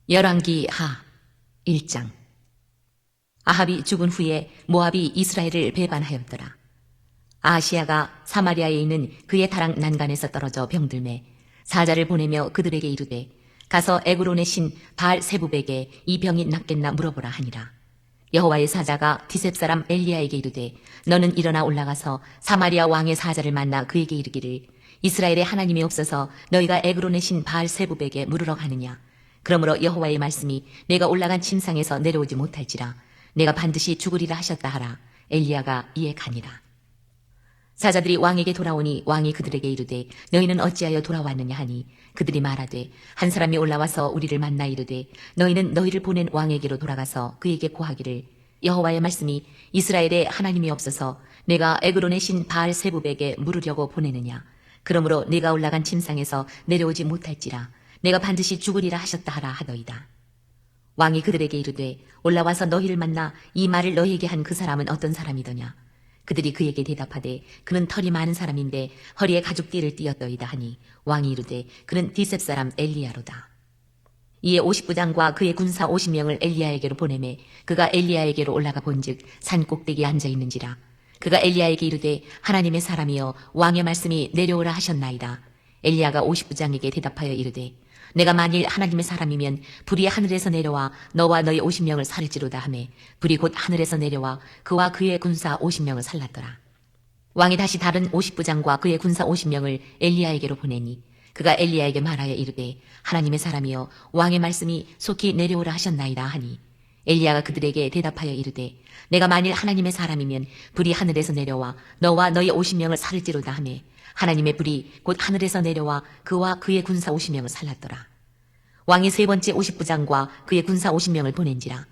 열왕기 하 1장. 아합이 죽은 후에 모압이 이스라엘을 배반하였더라. 아하시야가 사마리아에 있는 그의 다락 난간에서 떨어져 병들매 사자를 보내며 그들에게 이르되 가서 에그론의 신 바알 세부백에 이 병이 낫겠나 물어보라 하니라. 여호와의 사자가 디셉 사람 엘리야에게 이르되 너는 일어나 올라가서 사마리아 왕의 사자를 만나 그에게 이르기를 이스라엘의 하나님이 없어서 너희가 에그론의 신 바알 세부백에 물으러 가느냐. 그러므로 여호와의 말씀이 내가 올라간 침상에서 내려오지 못할지라 내가 반드시 죽으리라 하셨다 하라. 엘리야가 이에 가니라. 사자들이 왕에게 돌아오니 왕이 그들에게 이르되 너희는 어찌하여 돌아왔느냐 하니 그들이 말하되 한 사람이 올라와서 우리를 만나 이르되 너희는 너희를 보낸 왕에게로 돌아가서 그에게 고하기를 여호와의 말씀이 이스라엘에 하나님이 없어서 내가 에그론의 신 바알 세부백에 물으려고 보내느냐. 그러므로 내가 올라간 침상에서 내려오지 못할지라 내가 반드시 죽으리라 하셨다 하라 하더이다. 왕이 그들에게 이르되 올라와서 너희를 만나 이 말을 너희에게 한 그 사람은 어떤 사람이더냐. 그들이 그에게 대답하되 그는 털이 많은 사람인데 허리에 가죽띠를 띠었더이다 하니 왕이 이르되 그는 디셉 사람 엘리야로다. 이에 50부장과 그의 군사 50명을 엘리야에게로 보내매 그가 엘리야에게로 올라가 본즉 산 꼭대기에 앉아 있는지라. 그가 엘리야에게 이르되 하나님의 사람이여 왕의 말씀이 내려오라 하셨나이다. 엘리야가 50부장에게 대답하여 이르되 내가 만일 하나님의 사람이면 불이 하늘에서 내려와 너와 너희 50명을 살을지로다 하매 불이 곧 하늘에서 내려와 그와 그의 군사 50명을 살랐더라. 왕이 다시 다른 50부장과 그의 군사 50명을 엘리야에게로 보내니 그가 엘리야에게 말하여 이르되 하나님의 사람이여 왕의 말씀이 속히 내려오라 하셨나이다 하니 엘리야가 그들에게 대답하여 이르되 내가 만일 하나님의 사람이면 불이 하늘에서 내려와 너와 너희 50명을 살을지로다 하매 하나님의 불이 곧 하늘에서 내려와 그와 그의 군사 50명을 살랐더라. 왕이 세 번째 50부장과 그의 군사 50명을 보낸지라.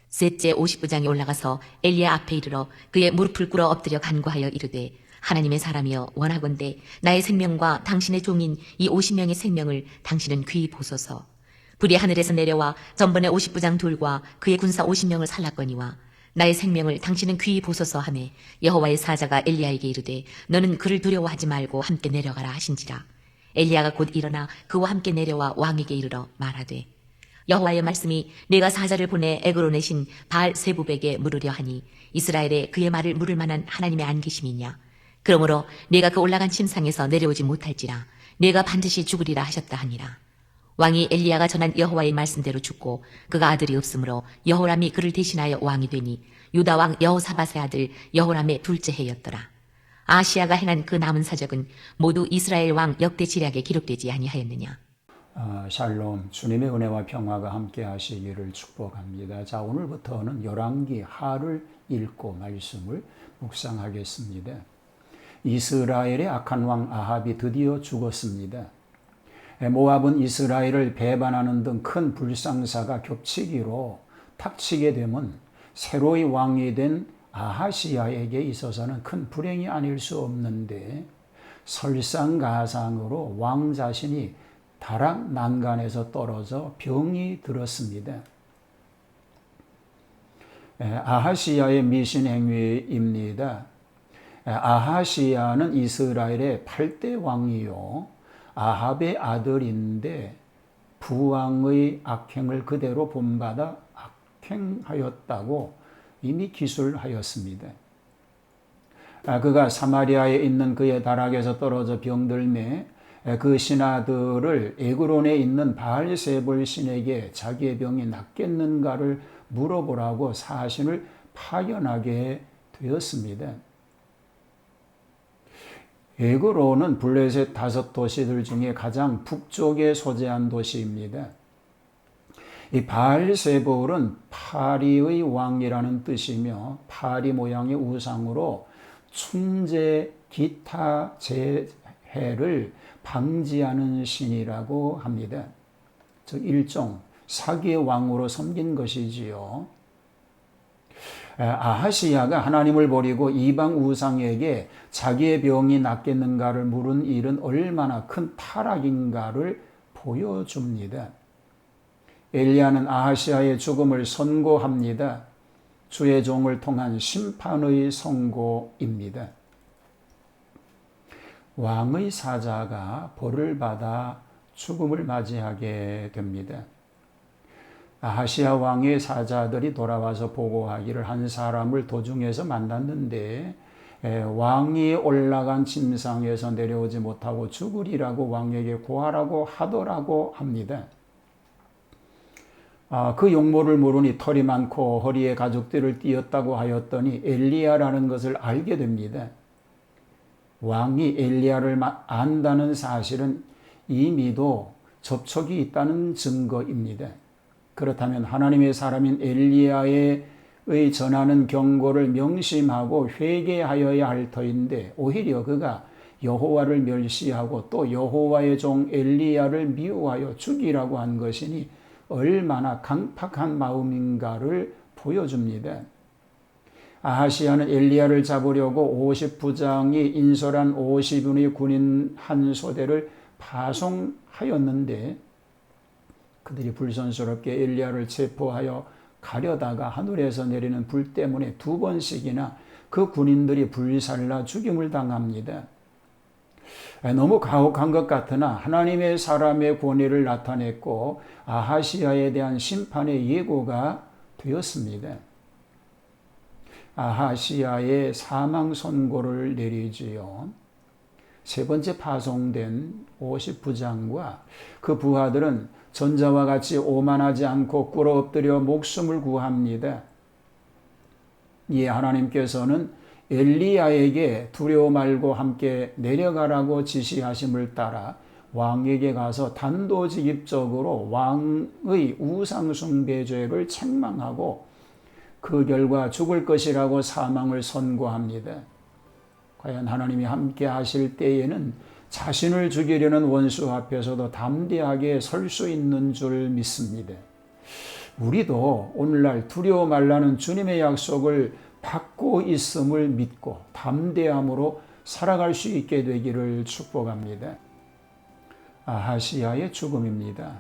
셋째 50부장이 올라가서 엘리야 앞에 이르러 그의 무릎을 꿇어 엎드려 간구하여 이르되 하나님의 사람이여 원하건대 나의 생명과 당신의 종인 이 50명의 생명을 당신은 귀히 보소서. 불이 하늘에서 내려와 전번에 50부장 둘과 그의 군사 50명을 살랐거니와 나의 생명을 당신은 귀히 보소서 하매 여호와의 사자가 엘리야에게 이르되 너는 그를 두려워하지 말고 함께 내려가라 하신지라. 엘리야가 곧 일어나 그와 함께 내려와 왕에게 이르러 말하되 여호와의 말씀이 내가 사자를 보내 에그론의 신 바알 세부백에 물으려 하니 이스라엘에 그의 말을 물을 만한 하나님의 안 계심이냐. 그러므로 내가 그 올라간 침상에서 내려오지 못할지라 내가 반드시 죽으리라 하셨다 하니라. 왕이 엘리야가 전한 여호와의 말씀대로 죽고 그가 아들이 없으므로 여호람이 그를 대신하여 왕이 되니 유다 왕 여호사밧의 아들 여호람의 둘째 해였더라. 아시야가 행한 그 남은 사적은 모두 이스라엘 왕 역대 지략에 기록되지 아니하였느냐. 샬롬, 주님의 은혜와 평화가 함께 하시기를 축복합니다. 자, 오늘부터는 열왕기 하를 읽고 말씀을 묵상하겠습니다. 이스라엘의 악한 왕 아합이 드디어 죽었습니다. 모압은 이스라엘을 배반하는 등 큰 불상사가 겹치기로 닥치게 되면 새로이 왕이 된 아하시야에게 있어서는 큰 불행이 아닐 수 없는데 설상가상으로 왕 자신이 다락 난간에서 떨어져 병이 들었습니다. 아하시야의 미신 행위입니다. 아하시야는 이스라엘의 8대 왕이요 아합의 아들인데 부왕의 악행을 그대로 본받아 악행하였다고 이미 기술하였습니다. 그가 사마리아에 있는 그의 다락에서 떨어져 병들매 그 신하들을 에그론에 있는 바알세불 신에게 자기의 병이 낫겠는가를 물어보라고 사신을 파견하게 되었습니다. 에그론은 블레셋 5도시들 중에 가장 북쪽에 소재한 도시입니다. 이 바알세불은 파리의 왕이라는 뜻이며 파리 모양의 우상으로 충재 기타 재해를 방지하는 신이라고 합니다. 즉 일종 사기의 왕으로 섬긴 것이지요. 아하시야가 하나님을 버리고 이방 우상에게 자기의 병이 낫겠는가를 물은 일은 얼마나 큰 타락인가를 보여줍니다. 엘리야는 아하시야의 죽음을 선고합니다. 주의 종을 통한 심판의 선고입니다. 왕의 사자가 벌을 받아 죽음을 맞이하게 됩니다. 아하시야 왕의 사자들이 돌아와서 보고하기를 한 사람을 도중에서 만났는데 왕이 올라간 침상에서 내려오지 못하고 죽으리라고 왕에게 구하라고 하더라고 합니다. 그 용모를 물으니 털이 많고 허리에 가죽들을 띄었다고 하였더니 엘리야라는 것을 알게 됩니다. 왕이 엘리야를 안다는 사실은 이미도 접촉이 있다는 증거입니다. 그렇다면 하나님의 사람인 엘리야의 전하는 경고를 명심하고 회개하여야 할 터인데 오히려 그가 여호와를 멸시하고 또 여호와의 종 엘리야를 미워하여 죽이라고 한 것이니 얼마나 강팍한 마음인가를 보여줍니다. 아하시야는 엘리야를 잡으려고 50부장이 인솔한 50인의 군인 한 소대를 파송하였는데 그들이 불선스럽게 엘리야를 체포하여 가려다가 하늘에서 내리는 불 때문에 2번씩이나 그 군인들이 불살라 죽임을 당합니다. 너무 가혹한 것 같으나 하나님의 사람의 권위를 나타냈고 아하시야에 대한 심판의 예고가 되었습니다. 아하시야의 사망 선고를 내리지요. 세 번째 파송된 50부장과 그 부하들은 전자와 같이 오만하지 않고 꿇어 엎드려 목숨을 구합니다. 이에 하나님께서는 엘리야에게 두려워 말고 함께 내려가라고 지시하심을 따라 왕에게 가서 단도직입적으로 왕의 우상숭배죄를 책망하고 그 결과 죽을 것이라고 사망을 선고합니다. 과연 하나님이 함께 하실 때에는 자신을 죽이려는 원수 앞에서도 담대하게 설 수 있는 줄 믿습니다. 우리도 오늘날 두려워 말라는 주님의 약속을 받고 있음을 믿고 담대함으로 살아갈 수 있게 되기를 축복합니다. 아하시야의 죽음입니다.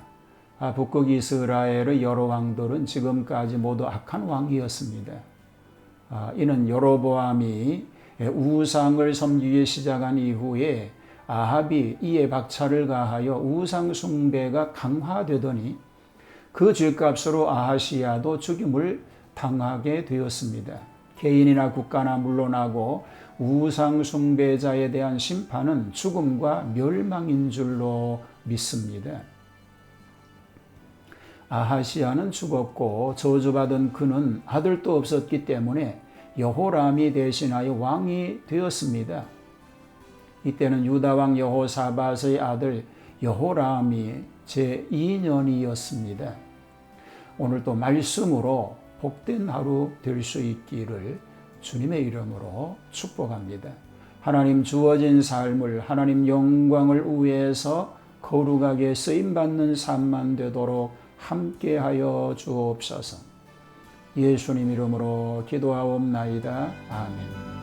북극 이스라엘의 여러 왕들은 지금까지 모두 악한 왕이었습니다. 이는 여로보암이 우상을 섬기기 시작한 이후에 아합이 이에 박차를 가하여 우상 숭배가 강화되더니 그 죗값으로 아하시야도 죽임을 당하게 되었습니다. 개인이나 국가나 물러나고 우상 숭배자에 대한 심판은 죽음과 멸망인 줄로 믿습니다. 아하시야는 죽었고 저주받은 그는 아들도 없었기 때문에 여호람이 대신하여 왕이 되었습니다. 이때는 유다왕 여호사밧의 아들 여호람이 제2년이었습니다. 오늘도 말씀으로 복된 하루 될 수 있기를 주님의 이름으로 축복합니다. 하나님 주어진 삶을 하나님 영광을 위해서 거룩하게 쓰임받는 삶만 되도록 함께하여 주옵소서. 예수님 이름으로 기도하옵나이다. 아멘.